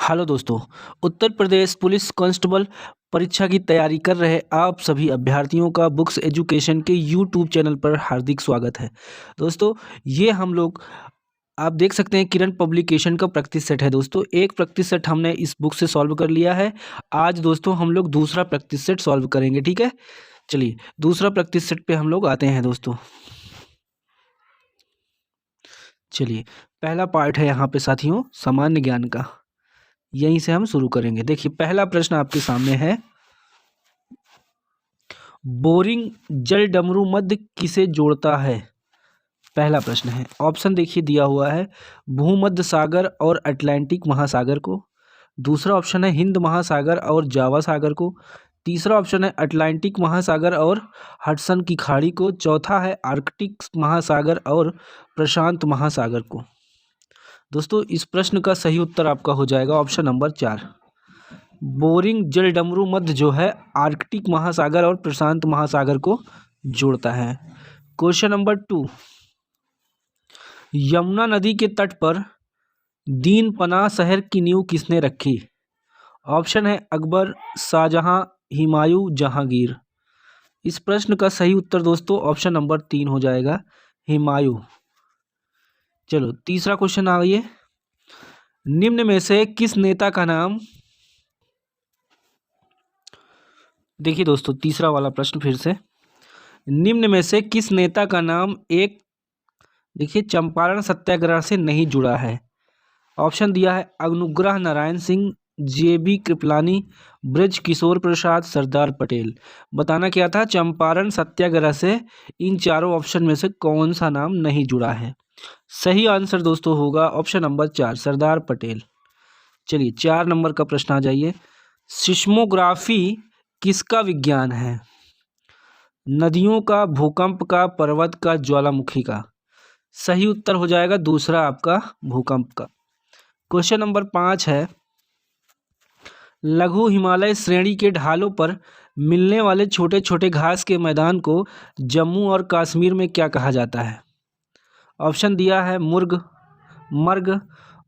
Hello दोस्तों। Uttar Pradesh police constable परीक्षा की तैयारी कर रहे आप सभी अभ्यर्थियों का बुक्स एजुकेशन के यूट्यूब चैनल पर हार्दिक स्वागत है। दोस्तों, ये हम लोग आप देख सकते हैं किरण पब्लिकेशन का प्रैक्टिस सेट है। दोस्तों, एक प्रैक्टिस सेट हमने इस बुक से सॉल्व कर लिया है। आज दोस्तों हम लोग दूसरा प्रैक्टिस सेट सॉल्व करेंगे। ठीक है, चलिए दूसरा प्रैक्टिस सेट पे हम लोग आते हैं। दोस्तों चलिए, पहला पार्ट है यहाँ पे साथियों सामान्य ज्ञान का। यहीं से हम शुरू करेंगे। देखिए, पहला प्रश्न आपके सामने है, बोरिंग जल डमरू मध्य किसे जोड़ता है? पहला प्रश्न है। ऑप्शन देखिए दिया हुआ है, भूमध्य सागर और अटलांटिक महासागर को। दूसरा ऑप्शन है हिंद महासागर और जावा सागर को। तीसरा ऑप्शन है अटलांटिक महासागर और हडसन की खाड़ी को। चौथा है आर्कटिक महासागर और प्रशांत महासागर को। दोस्तों, इस प्रश्न का सही उत्तर आपका हो जाएगा ऑप्शन नंबर 4। बोरिंग जल डमरू मध्य जो है आर्कटिक महासागर और प्रशांत महासागर को जोड़ता है। क्वेश्चन नंबर 2, यमुना नदी के तट पर दीन पनाह शहर की नींव किसने रखी? ऑप्शन है अकबर, शाहजहां, हुमायूं, जहांगीर। इस प्रश्न का सही उत्तर दोस्तों ऑप्शन नंबर 3 हो जाएगा, हुमायूं। चलो तीसरा क्वेश्चन आइए, निम्न में से किस नेता का नाम, देखिए दोस्तों तीसरा वाला प्रश्न फिर से, निम्न में से किस नेता का नाम एक देखिए चंपारण सत्याग्रह से नहीं जुड़ा है? ऑप्शन दिया है अनुग्रह नारायण सिंह, जेबी कृपलानी, ब्रज किशोर प्रसाद, सरदार पटेल। बताना क्या था, चंपारण सत्याग्रह से इन चारों ऑप्शन में से कौन सा नाम नहीं जुड़ा है? सही आंसर दोस्तों होगा ऑप्शन नंबर 4, सरदार पटेल। चलिए 4 नंबर का प्रश्न आ जाइए, सिस्मोग्राफी किसका विज्ञान है? नदियों का, भूकंप का, पर्वत का, ज्वालामुखी का। सही उत्तर हो जाएगा दूसरा आपका, भूकंप का। क्वेश्चन नंबर 5 है, लघु हिमालय श्रेणी के ढालों पर मिलने वाले छोटे छोटे घास के मैदान को जम्मू और कश्मीर में क्या कहा जाता है? ऑप्शन दिया है मुर्ग, मर्ग,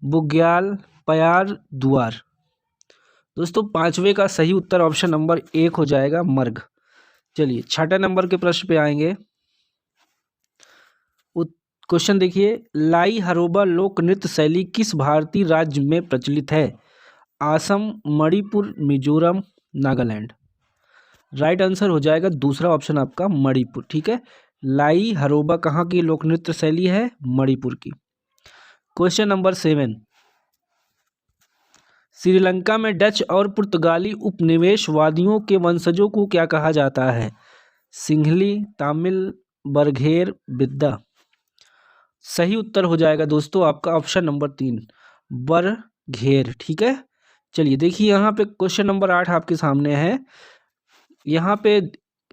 बुग्याल, प्यार, दुआर। दोस्तों पांचवे का सही उत्तर ऑप्शन नंबर 1 हो जाएगा, मर्ग। चलिए 6 नंबर के प्रश्न पे आएंगे। क्वेश्चन देखिए, लाई हरोबा लोक नृत्य शैली किस भारतीय राज्य में प्रचलित है? असम, मणिपुर, मिजोरम, नागालैंड। राइट आंसर हो जाएगा दूसरा ऑप्शन आपका, मणिपुर। ठीक है, लाई हरोबा कहाँ की लोक नृत्य शैली है? मणिपुर की। क्वेश्चन नंबर 7, श्रीलंका में डच और पुर्तगाली उपनिवेशवादियों के वंशजों को क्या कहा जाता है? सिंहली, तामिल, बरघेर, बिद्दा। सही उत्तर हो जाएगा दोस्तों आपका ऑप्शन नंबर 3, बरघेर। ठीक है, चलिए देखिए यहाँ पे क्वेश्चन नंबर 8 आपके सामने है। यहाँ पे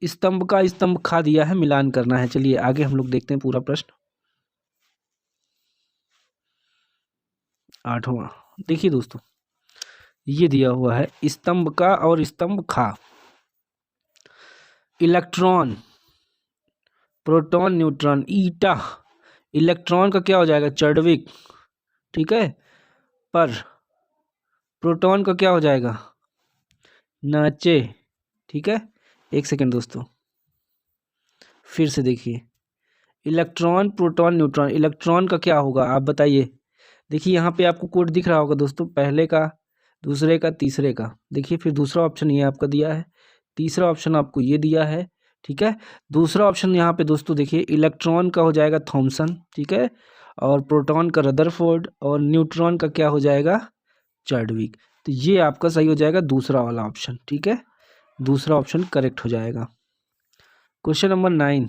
स्तंभ का स्तंभ खा दिया है, मिलान करना है। चलिए आगे हम लोग देखते हैं पूरा प्रश्न। 8वां देखिए दोस्तों, ये दिया हुआ है स्तंभ का और स्तंभ खा। इलेक्ट्रॉन, प्रोटॉन, न्यूट्रॉन, ईटा। इलेक्ट्रॉन का क्या हो जाएगा? चर्डविक। ठीक है, पर प्रोटॉन का क्या हो जाएगा? नाचे। ठीक है, एक सेकेंड दोस्तों, फिर से देखिए, इलेक्ट्रॉन, प्रोटॉन, न्यूट्रॉन। इलेक्ट्रॉन का क्या होगा आप बताइए? देखिए यहाँ पे आपको कोड दिख रहा होगा दोस्तों, पहले का, दूसरे का, तीसरे का। देखिए फिर दूसरा ऑप्शन ये आपका दिया है, तीसरा ऑप्शन आपको ये दिया है। ठीक है, दूसरा ऑप्शन यहाँ पे दोस्तों देखिए, इलेक्ट्रॉन का हो जाएगा थॉमसन। ठीक है, और प्रोटॉन का रदरफोर्ड, और न्यूट्रॉन का क्या हो जाएगा? चार्डविक। तो ये आपका सही हो जाएगा दूसरा वाला ऑप्शन। ठीक है, दूसरा ऑप्शन करेक्ट हो जाएगा। क्वेश्चन नंबर 9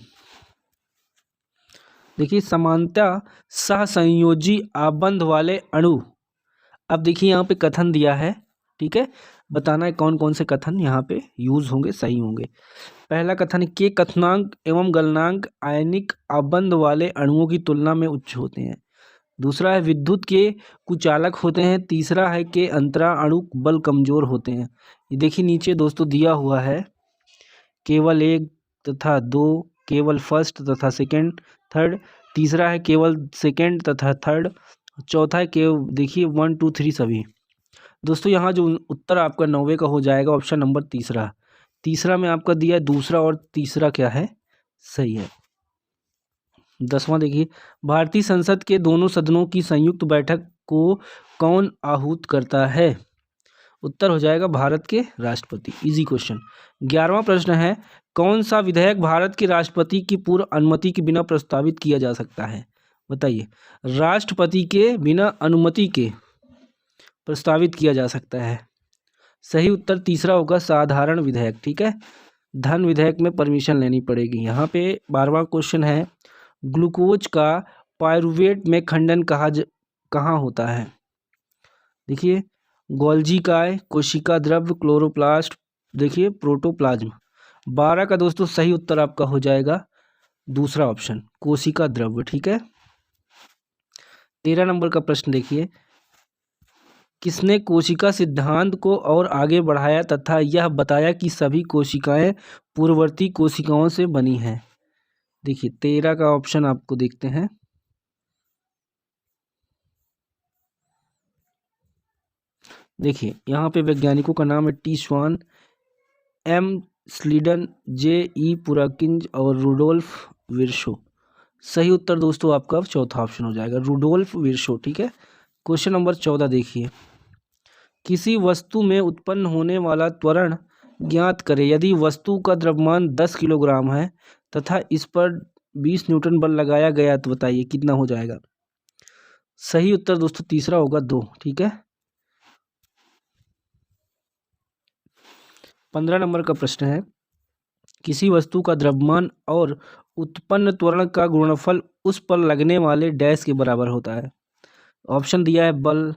देखिए, समानता सहसंयोजी आबंध वाले अणु। अब देखिए यहाँ पे कथन दिया है। ठीक है, बताना है कौन कौन से कथन यहाँ पे यूज होंगे, सही होंगे। पहला कथन है, के कथनांक एवं गलनांक आयनिक आबंध वाले अणुओं की तुलना में उच्च होते हैं। दूसरा है, विद्युत के कुचालक होते हैं। तीसरा है कि अंतरा अणु बल कमजोर होते हैं। ये देखिए नीचे दोस्तों दिया हुआ है, केवल 1 तथा 2, केवल फर्स्ट तथा सेकंड, थर्ड। तीसरा है केवल सेकंड तथा थर्ड। चौथा है केवल देखिए 1 2 3 सभी। दोस्तों यहाँ जो उत्तर आपका 90 का हो जाएगा ऑप्शन नंबर तीसरा। तीसरा में आपका दिया है दूसरा और तीसरा क्या है, सही है। 10वां देखिए, भारतीय संसद के दोनों सदनों की संयुक्त बैठक को कौन आहूत करता है? उत्तर हो जाएगा भारत के राष्ट्रपति। Easy question. 11वां प्रश्न है, कौन सा विधेयक भारत के राष्ट्रपति की पूर्व अनुमति के बिना प्रस्तावित किया जा सकता है? बताइए, राष्ट्रपति के बिना अनुमति के प्रस्तावित किया जा सकता है। सही उत्तर तीसरा होगा, साधारण विधेयक। ठीक है, धन विधेयक में परमिशन लेनी पड़ेगी। यहाँ पे 12वां क्वेश्चन है, ग्लूकोज का पायरुवेट में खंडन कहाँ होता है? देखिए, गोल्जी काय, कोशिका द्रव्य, क्लोरोप्लास्ट, देखिए प्रोटोप्लाज्म। 12 का दोस्तों सही उत्तर आपका हो जाएगा दूसरा ऑप्शन, कोशिका द्रव्य। ठीक है, 13 नंबर का प्रश्न देखिए, किसने कोशिका सिद्धांत को और आगे बढ़ाया तथा यह बताया कि सभी कोशिकाएं पूर्ववर्ती कोशिकाओं से बनी हैं? देखिए 13 का ऑप्शन आपको देखते हैं। देखिए यहाँ पे वैज्ञानिकों का नाम है टी स्वान, एम स्लीडन, जे ई पुराकिंज और रुडोल्फ विर्शो। सही उत्तर दोस्तों आपका चौथा ऑप्शन हो जाएगा, रुडोल्फ विर्शो। ठीक है, क्वेश्चन नंबर 14 देखिए, किसी वस्तु में उत्पन्न होने वाला त्वरण ज्ञात करें यदि वस्तु का द्रव्यमान 10 किलोग्राम है तथा इस पर 20 न्यूटन बल लगाया गया, तो बताइए कितना हो जाएगा? सही उत्तर दोस्तों तीसरा होगा 2। ठीक है, 15 नंबर का प्रश्न है, किसी वस्तु का द्रव्यमान और उत्पन्न त्वरण का गुणनफल उस पर लगने वाले डैश के बराबर होता है। ऑप्शन दिया है बल,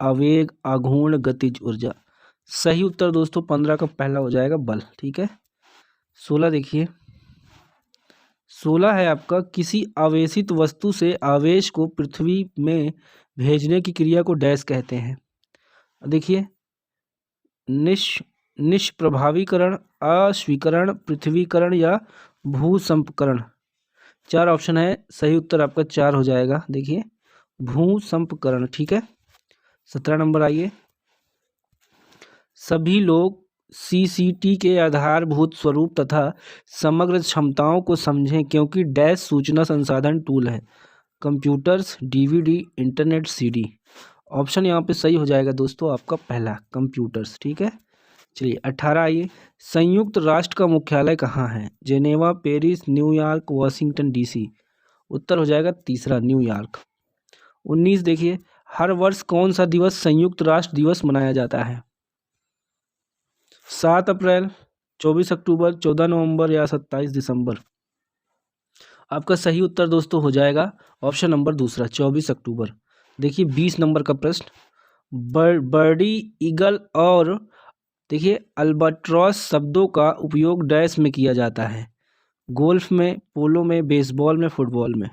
आवेग, आघूर्ण, गतिज ऊर्जा। सही उत्तर दोस्तों 15 का पहला हो जाएगा बल। ठीक है, 16 देखिए, 16 है आपका, किसी आवेशित वस्तु से आवेश को पृथ्वी में भेजने की क्रिया को डैश कहते हैं? देखिए, निष्प्रभावीकरण, अस्वीकरण, पृथ्वीकरण या भूसंपकरण। 4 ऑप्शन है, सही उत्तर आपका 4 हो जाएगा। देखिए, भूसंपकरण। ठीक है, 17 नंबर आइए, सभी लोग सीसीटी के आधारभूत स्वरूप तथा समग्र क्षमताओं को समझें क्योंकि डैश सूचना संसाधन टूल है। Computers, DVD, internet, CD. Option यहाँ पे सही हो जाएगा दोस्तों आपका पहला, कंप्यूटर्स। ठीक है, चलिए 18 आइए, संयुक्त राष्ट्र का मुख्यालय कहाँ है? Geneva, Paris, New York, Washington DC. उत्तर हो जाएगा तीसरा, न्यूयॉर्क। 19 देखिए, हर वर्ष कौन सा दिवस संयुक्त राष्ट्र दिवस मनाया जाता है? 7 अप्रैल, 24 अक्टूबर, 14 नवंबर या 27 दिसंबर। आपका सही उत्तर दोस्तों हो जाएगा ऑप्शन नंबर दूसरा, 24 अक्टूबर। देखिए 20 नंबर का प्रश्न, बर्डी, ईगल और देखिए अल्बाट्रॉस शब्दों का उपयोग डैश में किया जाता है? गोल्फ में, पोलो में, बेसबॉल में, फुटबॉल में।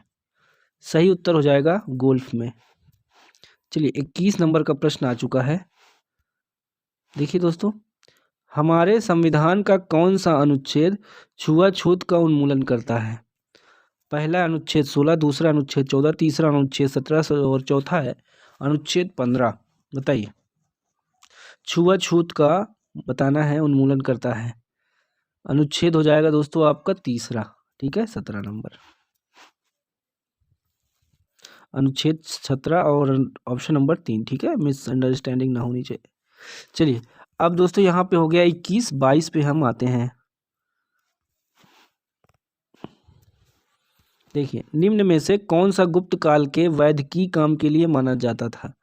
सही उत्तर हो जाएगा गोल्फ में। चलिए 21 नंबर का प्रश्न आ चुका है। देखिए दोस्तों, हमारे संविधान का कौन सा अनुच्छेद छुआछूत का उन्मूलन करता है? पहला अनुच्छेद 16, दूसरा अनुच्छेद 14, तीसरा अनुच्छेद 17 और चौथा है अनुच्छेद 15। बताइए, छुआछूत का बताना है, उन्मूलन करता है। अनुच्छेद हो जाएगा दोस्तों आपका तीसरा। ठीक है, 17 नंबर, अनुच्छेद 17 और ऑप्शन नंबर 3। ठीक है, मिसअंडरस्टैंडिंग ना होनी चाहिए। चलिए अब दोस्तों यहाँ पे हो गया 21, 22 पे हम आते हैं। देखिए, निम्न में से कौन सा गुप्त काल के वैदिकी काम के लिए माना जाता था?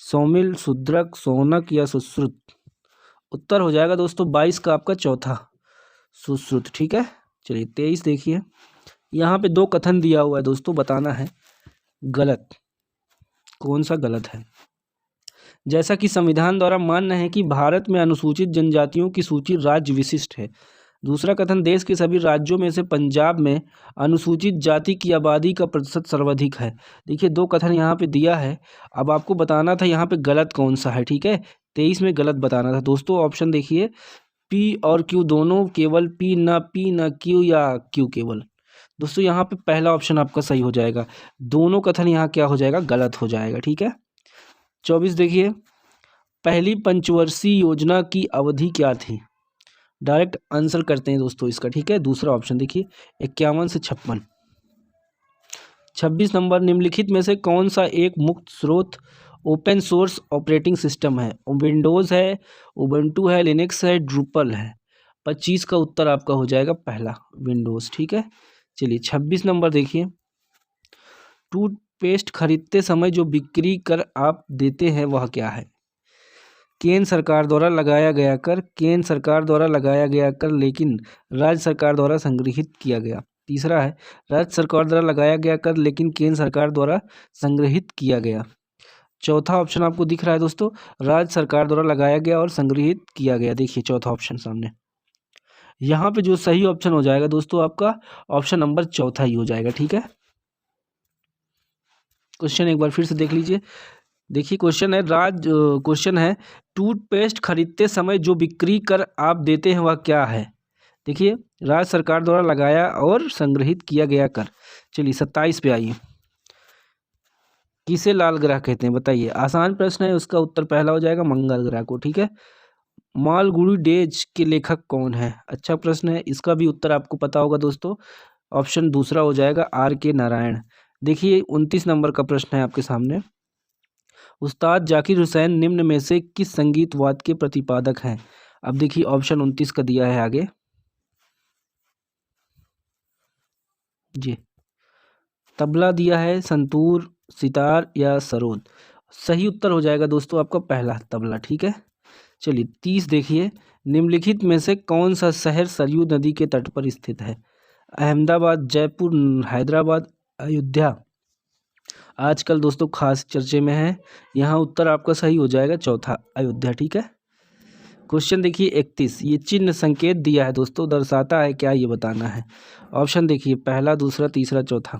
सौमिल, शूद्रक, सौनक या सुश्रुत। उत्तर हो जाएगा दोस्तों 22 का आपका चौथा, सुश्रुत। ठीक है, चलिए 23 देखिए, यहाँ पे 2 कथन दिया हुआ है दोस्तों, बताना है गलत, कौन सा गलत है। जैसा कि संविधान द्वारा मान्य है कि भारत में अनुसूचित जनजातियों की सूची राज्य विशिष्ट है। दूसरा कथन, देश के सभी राज्यों में से पंजाब में अनुसूचित जाति की आबादी का प्रतिशत सर्वाधिक है। देखिए 2 कथन यहाँ पे दिया है, अब आपको बताना था यहाँ पे गलत कौन सा है। ठीक है, 23 में गलत बताना था दोस्तों। ऑप्शन देखिए, पी और क्यू दोनों, केवल पी ना क्यू या क्यू केवल। दोस्तों यहाँ पे पहला ऑप्शन आपका सही हो जाएगा, दोनों कथन यहाँ क्या हो जाएगा, गलत हो जाएगा। ठीक है, 24 देखिए, पहली पंचवर्षीय योजना की अवधि क्या थी? डायरेक्ट आंसर करते हैं दोस्तों इसका, ठीक है। दूसरा ऑप्शन देखिए 51 से 56। 26 नंबर, निम्नलिखित में से कौन सा एक मुक्त स्रोत ओपन सोर्स ऑपरेटिंग सिस्टम है? विंडोज़ है, उबंटू है, लिनक्स है, ड्रूपल है। 25 का उत्तर आपका हो जाएगा पहला, विंडोज़, ठीक है। चलिए 26 नंबर देखिए, टूथपेस्ट खरीदते समय जो बिक्री कर आप देते हैं वह क्या है? केंद्र सरकार द्वारा लगाया गया कर, केंद्र सरकार द्वारा लगाया गया कर लेकिन राज्य सरकार द्वारा संग्रहित किया गया। तीसरा है, राज्य सरकार द्वारा लगाया गया कर लेकिन केंद्र सरकार द्वारा संग्रहित किया गया। चौथा ऑप्शन आपको दिख रहा है दोस्तों, राज्य सरकार द्वारा लगाया गया और संग्रहित किया गया। देखिए चौथा ऑप्शन सामने, यहाँ पे जो सही ऑप्शन हो जाएगा दोस्तों आपका ऑप्शन नंबर चौथा ही हो जाएगा, ठीक है। क्वेश्चन एक बार फिर से देख लीजिए। देखिए क्वेश्चन है टूथपेस्ट खरीदते समय जो बिक्री कर आप देते हैं वह क्या है? देखिए राज्य सरकार द्वारा लगाया और संग्रहित किया गया कर। चलिए 27 पे आइए, किसे लाल ग्रह कहते हैं बताइए? आसान प्रश्न है, उसका उत्तर पहला हो जाएगा मंगल ग्रह को, ठीक है। मालगुडी डेज के लेखक कौन है? अच्छा प्रश्न है, इसका भी उत्तर आपको पता होगा दोस्तों। ऑप्शन दूसरा हो जाएगा R.K. नारायण। देखिए 29 नंबर का प्रश्न है आपके सामने, उस्ताद जाकिर हुसैन निम्न में से किस संगीतवाद के प्रतिपादक हैं? अब देखिए ऑप्शन 29 का दिया है आगे जी, तबला दिया है, संतूर, सितार या सरोद। सही उत्तर हो जाएगा दोस्तों आपका पहला, तबला, ठीक है। चलिए 30 देखिए, निम्नलिखित में से कौन सा शहर सरयू नदी के तट पर स्थित है? अहमदाबाद, जयपुर, हैदराबाद, अयोध्या। आजकल दोस्तों खास चर्चे में है, यहाँ उत्तर आपका सही हो जाएगा चौथा, अयोध्या, ठीक है। क्वेश्चन देखिए 31, ये चिन्ह संकेत दिया है दोस्तों, दर्शाता है क्या, ये बताना है। ऑप्शन देखिए पहला, दूसरा, तीसरा, चौथा।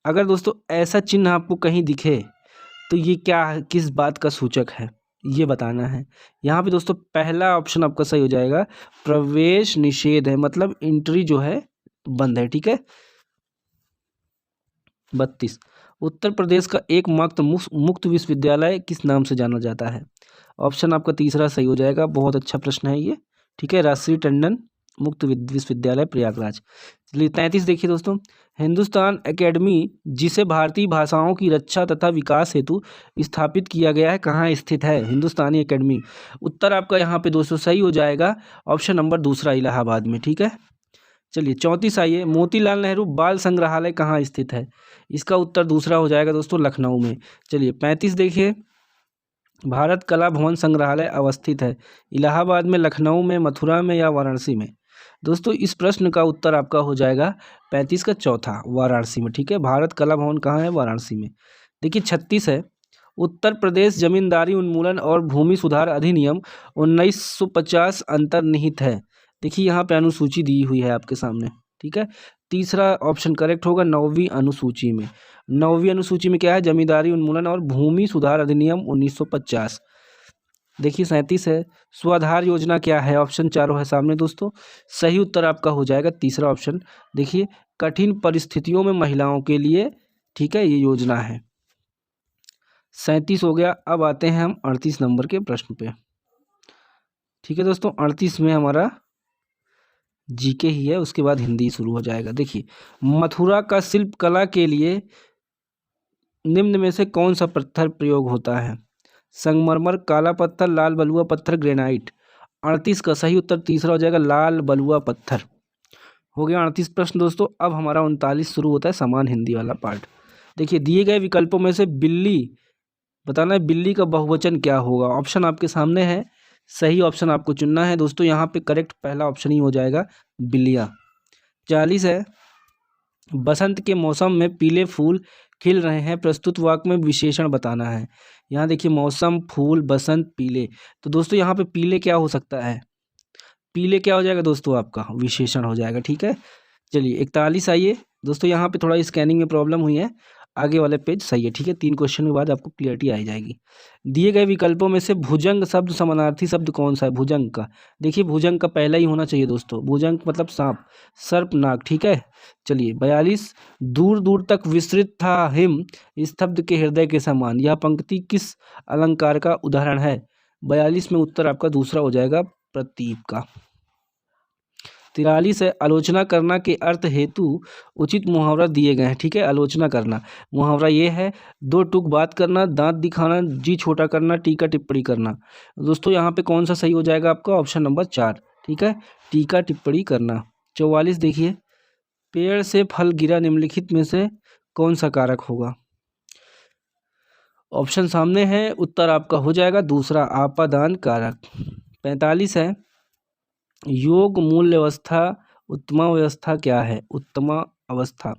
अगर दोस्तों ऐसा चिन्ह आपको कहीं दिखे तो ये क्या है, किस बात का सूचक है, ये बताना है। यहाँ पे दोस्तों पहला ऑप्शन आपका सही हो जाएगा, प्रवेश निषेध है, मतलब एंट्री जो है बंद है, ठीक है। 32, उत्तर प्रदेश का एक मुक्त विश्वविद्यालय किस नाम से जाना जाता है? ऑप्शन आपका तीसरा सही हो जाएगा, बहुत अच्छा प्रश्न है ये, ठीक है, राष्ट्रीय टंडन मुक्त विश्वविद्यालय प्रयागराज। चलिए 33 देखिए दोस्तों, हिंदुस्तान एकेडमी जिसे भारतीय भाषाओं की रक्षा तथा विकास हेतु स्थापित किया गया है कहाँ स्थित है? हिंदुस्तानी एकेडमी। उत्तर आपका यहाँ पे दोस्तों सही हो जाएगा ऑप्शन नंबर दूसरा, इलाहाबाद में, ठीक है। चलिए 34 आइए, मोतीलाल नेहरू बाल संग्रहालय कहाँ स्थित है? इसका उत्तर दूसरा हो जाएगा दोस्तों, लखनऊ में। चलिए 35 देखिए, भारत कला भवन संग्रहालय अवस्थित है इलाहाबाद में, लखनऊ में, मथुरा में या वाराणसी में? दोस्तों इस प्रश्न का उत्तर आपका हो जाएगा 35 का चौथा, वाराणसी में, ठीक है। भारत कला भवन कहाँ है? वाराणसी में। देखिए 36 है, उत्तर प्रदेश जमींदारी उन्मूलन और भूमि सुधार अधिनियम 1950 अंतर्निहित है। देखिए यहाँ पे अनुसूची दी हुई है आपके सामने, ठीक है। तीसरा ऑप्शन करेक्ट होगा, 9वीं अनुसूची में। 9वीं अनुसूची में क्या है? जमींदारी उन्मूलन और भूमि सुधार अधिनियम 1950। देखिए 37 है, स्वाधार योजना क्या है? ऑप्शन चारों है सामने दोस्तों, सही उत्तर आपका हो जाएगा तीसरा ऑप्शन। देखिए कठिन परिस्थितियों में महिलाओं के लिए, ठीक है, ये योजना है। 37 हो गया। अब आते हैं हम 38 नंबर के प्रश्न पे, ठीक है दोस्तों। 38 में हमारा जीके ही है, उसके बाद हिंदी शुरू हो जाएगा। देखिए मथुरा का शिल्प कला के लिए निम्न में से कौन सा पत्थर प्रयोग होता है? संगमरमर, काला पत्थर, लाल बलुआ पत्थर, ग्रेनाइट। 38 का सही उत्तर तीसरा हो जाएगा, लाल बलुआ पत्थर। हो गया 38 प्रश्न दोस्तों। अब हमारा 39 शुरू होता है, समान हिंदी वाला पार्ट। देखिए दिए गए विकल्पों में से बिल्ली, बताना है बिल्ली का बहुवचन क्या होगा? ऑप्शन आपके सामने है, सही ऑप्शन आपको चुनना है दोस्तों। यहाँ पे करेक्ट पहला ऑप्शन ही हो जाएगा, बिल्लियाँ। 40 है, बसंत के मौसम में पीले फूल खिल रहे हैं, प्रस्तुत वाक्य में विशेषण बताना है। यहाँ देखिए मौसम, फूल, बसंत, पीले। तो दोस्तों यहाँ पे पीले क्या हो सकता है? पीले क्या हो जाएगा दोस्तों? आपका विशेषण हो जाएगा, ठीक है। चलिए 41 आइए दोस्तों, यहाँ पे थोड़ा स्कैनिंग में प्रॉब्लम हुई है। आगे वाले पेज सही है। ठीक है, 3 क्वेश्चन के बाद आपको क्लियरिटी आ जाएगी। दिए गए विकल्पों में से भुजंग शब्द समानार्थी शब्द कौन सा है? भुजंग का, देखिए भुजंग का पहला ही होना चाहिए दोस्तों। भुजंग मतलब सांप, सर्पनाग। ठीक है, चलिए 42, दूर दूर तक विस्तृत था हिम स्तब्ध के हृदय के समान, यह पंक्ति किस अलंकार का उदाहरण है? 42 में उत्तर आपका दूसरा हो जाएगा, प्रतीप का। 43 है, आलोचना करना के अर्थ हेतु उचित मुहावरा दिए गए हैं। ठीक है, आलोचना करना मुहावरा ये है, दो टूक बात करना, दांत दिखाना, जी छोटा करना, टीका टिप्पणी करना। दोस्तों यहाँ पे कौन सा सही हो जाएगा आपका? Option number 4। ठीक है, टीका टिप्पणी करना। 44 देखिए, पेड़ से फल गिरा निम्नलिखित में से कौन सा कारक होगा? ऑप्शन सामने है, उत्तर आपका हो जाएगा दूसरा, आपादान कारक। 45 है, योग मूल्य अवस्था उत्तमा व्यवस्था क्या है? उत्तमा अवस्था,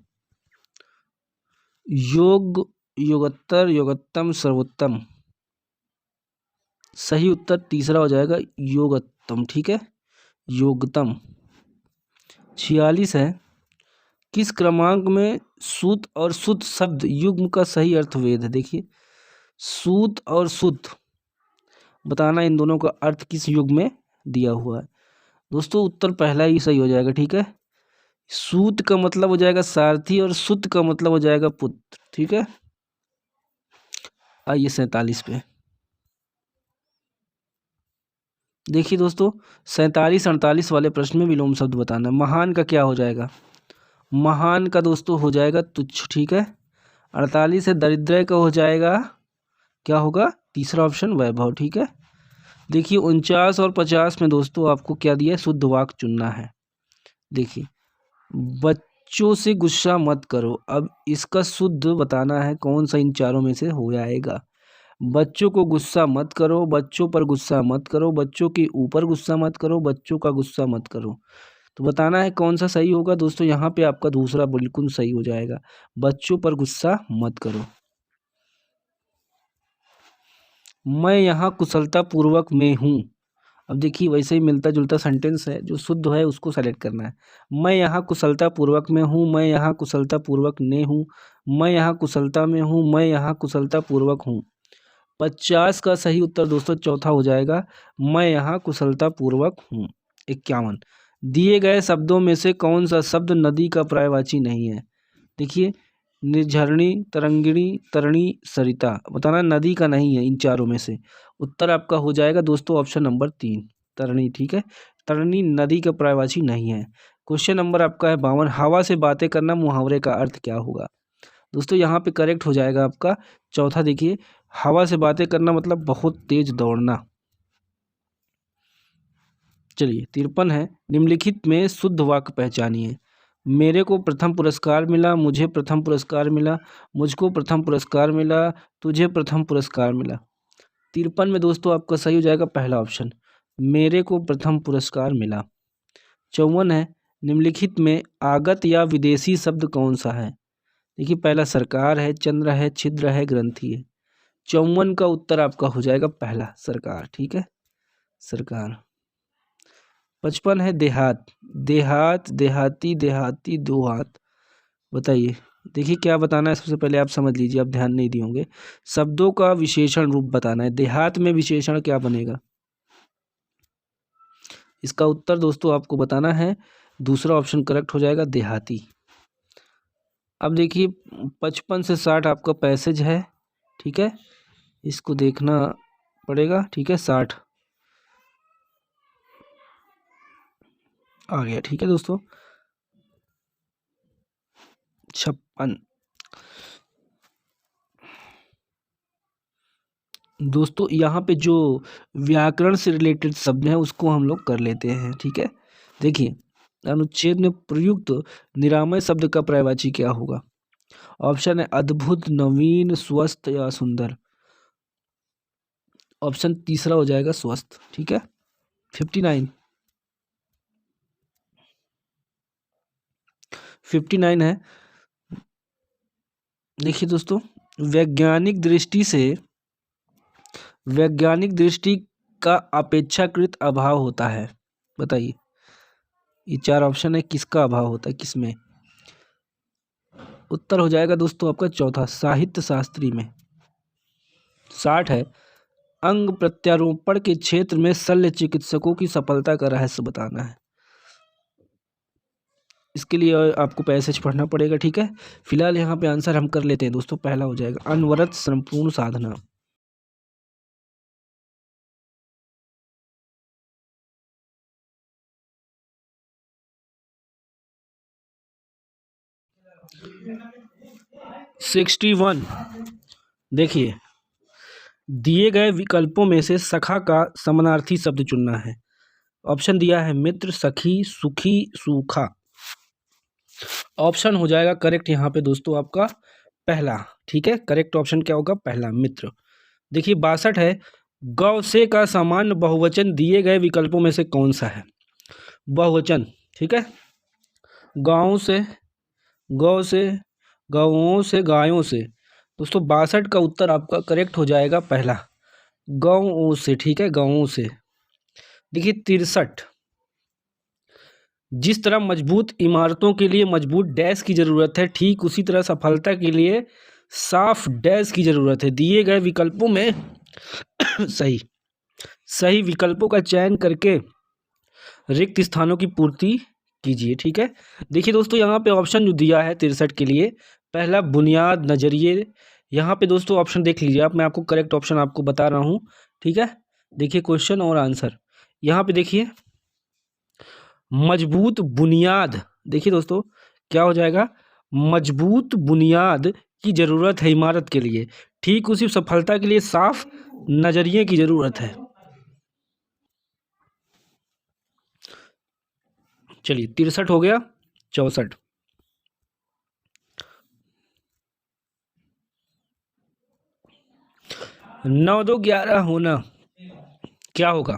योग, योगोत्तर, योगोत्तम, सर्वोत्तम। सही उत्तर तीसरा हो जाएगा, योगोत्तम। ठीक है, योगतम। 46 है, किस क्रमांक में सूत और सुत शब्द युग्म का सही अर्थवेद है? देखिए, सूत और सुत बताना, इन दोनों का अर्थ किस युग में दिया हुआ है? दोस्तों उत्तर पहला ही सही हो जाएगा। ठीक है, सूत का मतलब हो जाएगा सारथी और सुत का मतलब हो जाएगा पुत्र। ठीक है, आइए 47 पे देखिए दोस्तों, 47 48 वाले प्रश्न में विलोम शब्द बताना है। महान का क्या हो जाएगा? महान का दोस्तों हो जाएगा तुच्छ। ठीक है, 48 है, दरिद्र का हो जाएगा, क्या होगा? तीसरा ऑप्शन, वैभव। ठीक है, देखिए 49 और 50 में दोस्तों आपको क्या दिया है? शुद्ध वाक्य चुनना है। देखिए, बच्चों से गुस्सा मत करो, अब इसका शुद्ध बताना है कौन सा इन चारों में से हो जाएगा। बच्चों को गुस्सा मत करो, बच्चों पर गुस्सा मत करो, बच्चों के ऊपर गुस्सा मत करो, बच्चों का गुस्सा मत करो। तो बताना है कौन सा सही होगा दोस्तों। यहाँ पे आपका दूसरा बिल्कुल सही हो जाएगा, बच्चों पर गुस्सा मत करो। मैं यहाँ कुशलता पूर्वक में हूँ, अब देखिए वैसे ही मिलता जुलता सेंटेंस है, जो शुद्ध है उसको सेलेक्ट करना है। मैं यहाँ कुशलता पूर्वक में हूँ, मैं यहाँ कुशलता पूर्वक ने हूँ, मैं यहाँ कुशलता में हूँ, मैं यहाँ कुशलता पूर्वक हूँ। 50 का सही उत्तर दोस्तों चौथा हो जाएगा, मैं यहाँ कुशलता पूर्वक हूँ। 51, दिए गए शब्दों में से कौन सा शब्द नदी का पर्यायवाची नहीं है? देखिए, निर्झरणी, तरंगिणी, तरणी, सरिता, बताना नदी का नहीं है इन चारों में से। उत्तर आपका हो जाएगा दोस्तों ऑप्शन नंबर 3, तरणी। ठीक है, तरणी नदी का पर्यायवाची नहीं है। क्वेश्चन नंबर आपका है 52, हवा से बातें करना मुहावरे का अर्थ क्या होगा? दोस्तों यहाँ पे करेक्ट हो जाएगा आपका चौथा। देखिए, हवा से बातें करना मतलब बहुत तेज दौड़ना। चलिए 53 है, निम्नलिखित में शुद्ध वाक्य पहचानिए। मेरे को प्रथम पुरस्कार मिला, मुझे प्रथम पुरस्कार मिला, मुझको प्रथम पुरस्कार मिला, तुझे प्रथम पुरस्कार मिला। 53 में दोस्तों आपका सही हो जाएगा पहला ऑप्शन, मेरे को प्रथम पुरस्कार मिला। 54 है, निम्नलिखित में आगत या विदेशी शब्द कौन सा है? देखिए, पहला सरकार है, चंद्र है, छिद्र है, ग्रंथि है। 54 का उत्तर आपका हो जाएगा पहला, सरकार। ठीक है, सरकार। 55 है, देहात, देहात, देहाती, देहाती, दो हाथ। बताइए, देखिए क्या बताना है, सबसे पहले आप समझ लीजिए, आप ध्यान नहीं दिए होंगे। शब्दों का विशेषण रूप बताना है। देहात में विशेषण क्या बनेगा? इसका उत्तर दोस्तों आपको बताना है, दूसरा ऑप्शन करेक्ट हो जाएगा, देहाती। अब देखिए 55 से 60 आपका पैसेज है। ठीक है, इसको देखना पड़ेगा। ठीक है, 60 आ गया। ठीक है दोस्तों, 56 दोस्तों यहाँ पे जो व्याकरण से रिलेटेड शब्द हैं उसको हम लोग कर लेते हैं। ठीक है, देखिए अनुच्छेद में प्रयुक्त निरामय शब्द का पर्यायवाची क्या होगा? ऑप्शन है अद्भुत, नवीन, स्वस्थ या सुंदर। ऑप्शन तीसरा हो जाएगा स्वस्थ। ठीक है, 59 है। देखिए दोस्तों, वैज्ञानिक दृष्टि का अपेक्षाकृत अभाव होता है। बताइए, ये 4 ऑप्शन है, किसका अभाव होता है, किसमें? उत्तर हो जाएगा दोस्तों आपका चौथा, साहित्य शास्त्री में। 60 है, अंग प्रत्यारोपण के क्षेत्र में शल्य चिकित्सकों की सफलता का रहस्य बताना है। इसके लिए आपको पैसेज पढ़ना पड़ेगा, ठीक है। फिलहाल यहाँ पे आंसर हम कर लेते हैं दोस्तों। पहला हो जाएगा अनवरत संपूर्ण साधना। सिक्सटी 61, देखिए दिए गए विकल्पों में से सखा का समानार्थी शब्द चुनना है। ऑप्शन दिया है मित्र, सखी, सुखी, सूखा। ऑप्शन हो जाएगा करेक्ट यहाँ पे दोस्तों आपका पहला, ठीक है। करेक्ट ऑप्शन क्या होगा? पहला, मित्र। देखिए 62 है, गौ से का सामान्य बहुवचन दिए गए विकल्पों में से कौन सा है? बहुवचन, ठीक है। गाँव से, गौ से, गौओं से, गायों से। दोस्तों 62 का उत्तर आपका करेक्ट हो जाएगा पहला, गौओं से, ठीक है, गौओं से। देखिए 63, जिस तरह मजबूत इमारतों के लिए मजबूत डैश की जरूरत है, ठीक उसी तरह सफलता के लिए साफ डैश की जरूरत है। दिए गए विकल्पों में सही विकल्पों का चयन करके रिक्त स्थानों की पूर्ति कीजिए, ठीक है। देखिए दोस्तों यहाँ पे ऑप्शन जो दिया है 63 के लिए, पहला बुनियाद, नजरिए। यहाँ पे दोस्तों ऑप्शन देख लीजिए आप, मैं आपको करेक्ट ऑप्शन आपको बता रहा हूँ, ठीक है। देखिए क्वेश्चन और आंसर यहाँ पे देखिए, मजबूत बुनियाद। देखिए दोस्तों क्या हो जाएगा? मजबूत बुनियाद की जरूरत है इमारत के लिए, ठीक उसी सफलता के लिए साफ नजरिए की जरूरत है। चलिए 63 हो गया। 64, 9 2 11 होना क्या होगा?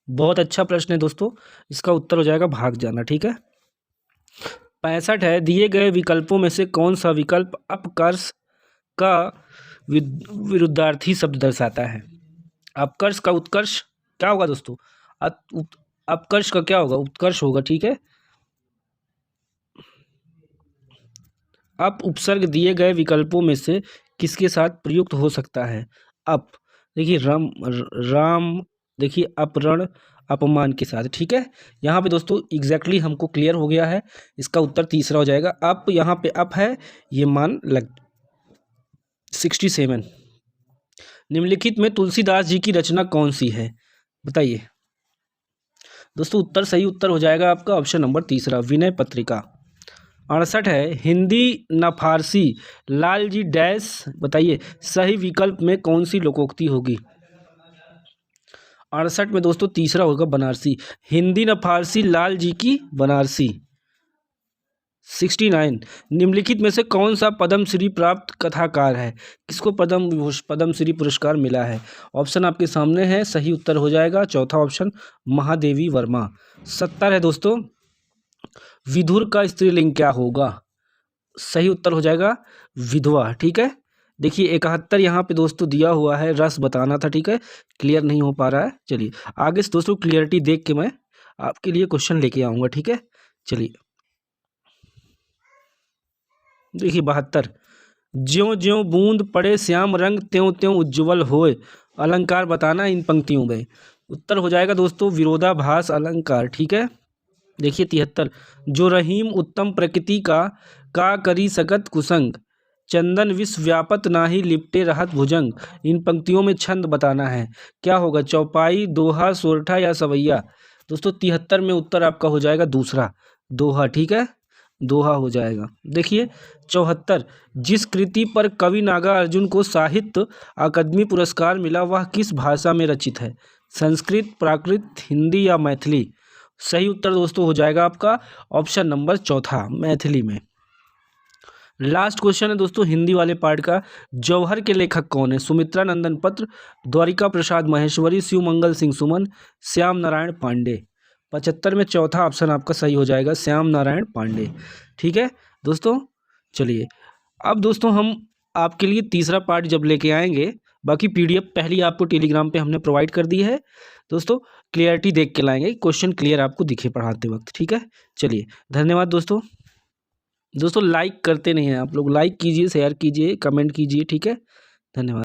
बहुत अच्छा प्रश्न है दोस्तों। इसका उत्तर हो जाएगा भाग जाना, ठीक है। 65 है, दिए गए विकल्पों में से कौन सा विकल्प अपकर्ष का विरुद्धार्थी शब्द दर्शाता है? अपकर्ष का उत्कर्ष क्या होगा दोस्तों? अपकर्ष का क्या होगा? उत्कर्ष होगा, ठीक है। अप उपसर्ग दिए गए विकल्पों में से किसके साथ प्रयुक्त हो सकता है? अप, देखिए राम, देखिए अपरण, अपमान के साथ, ठीक है। यहाँ पे दोस्तों एग्जैक्टली हमको क्लियर हो गया है। इसका उत्तर तीसरा हो जाएगा। अप, यहाँ पे अप है, ये मान लग। 67, निम्नलिखित में तुलसीदास जी की रचना कौन सी है? बताइए दोस्तों। उत्तर, सही उत्तर हो जाएगा आपका ऑप्शन नंबर तीसरा, विनय पत्रिका। 68 है, हिंदी न फारसी लाल जी डैश। बताइए सही विकल्प में कौन सी लोकोक्ति होगी? 68 में दोस्तों तीसरा होगा बनारसी, हिंदी न फारसी लाल जी की बनारसी। 69, निम्नलिखित में से कौन सा पद्मश्री प्राप्त कथाकार है? किसको पद्मश्री पुरस्कार मिला है? ऑप्शन आपके सामने है। सही उत्तर हो जाएगा चौथा ऑप्शन, महादेवी वर्मा। 70 है दोस्तों, विधुर का स्त्रीलिंग क्या होगा? सही उत्तर हो जाएगा विधवा, ठीक है। देखिए 71 यहाँ पे दोस्तों दिया हुआ है, रस बताना था, ठीक है। क्लियर नहीं हो पा रहा है। चलिए आगे से दोस्तों क्लियरिटी देख के मैं आपके लिए क्वेश्चन लेके आऊँगा, ठीक है। चलिए देखिए 72, ज्यों ज्यों बूंद पड़े श्याम रंग, त्यों त्यों उज्ज्वल होए। अलंकार बताना इन पंक्तियों में। उत्तर हो जाएगा दोस्तों विरोधाभास अलंकार, ठीक है। देखिए 73, जो रहीम उत्तम प्रकृति का करी सकत कुसंग, चंदन विश्व व्यापत नाही लिपटे रहत भुजंग। इन पंक्तियों में छंद बताना है। क्या होगा? चौपाई, दोहा, सोरठा या सवैया? दोस्तों 73 में उत्तर आपका हो जाएगा दूसरा, दोहा, ठीक है। दोहा हो जाएगा। देखिए 74, जिस कृति पर कवि नागार्जुन को साहित्य अकादमी पुरस्कार मिला वह किस भाषा में रचित है? संस्कृत, प्राकृत, हिंदी या मैथिली? सही उत्तर दोस्तों हो जाएगा आपका ऑप्शन नंबर चौथा, मैथिली में। लास्ट क्वेश्चन है दोस्तों हिंदी वाले पार्ट का, जौहर के लेखक कौन है? सुमित्रा नंदन पत्र, द्वारिका प्रसाद महेश्वरी, शिव मंगल सिंह सुमन, श्याम नारायण पांडे। 75 में चौथा ऑप्शन आपका सही हो जाएगा, श्याम नारायण पांडे, ठीक है दोस्तों। चलिए अब दोस्तों हम आपके लिए तीसरा पार्ट जब लेके आएंगे, बाकी पीडीएफ पहली आपको टेलीग्राम पे हमने प्रोवाइड कर दी है दोस्तों। क्लियरिटी देख के लाएंगे, क्वेश्चन क्लियर आपको दिखे पढ़ाते वक्त, ठीक है। चलिए धन्यवाद दोस्तों। दोस्तों लाइक करते नहीं हैं आप लोग, लाइक कीजिए, शेयर कीजिए, कमेंट कीजिए, ठीक है। धन्यवाद।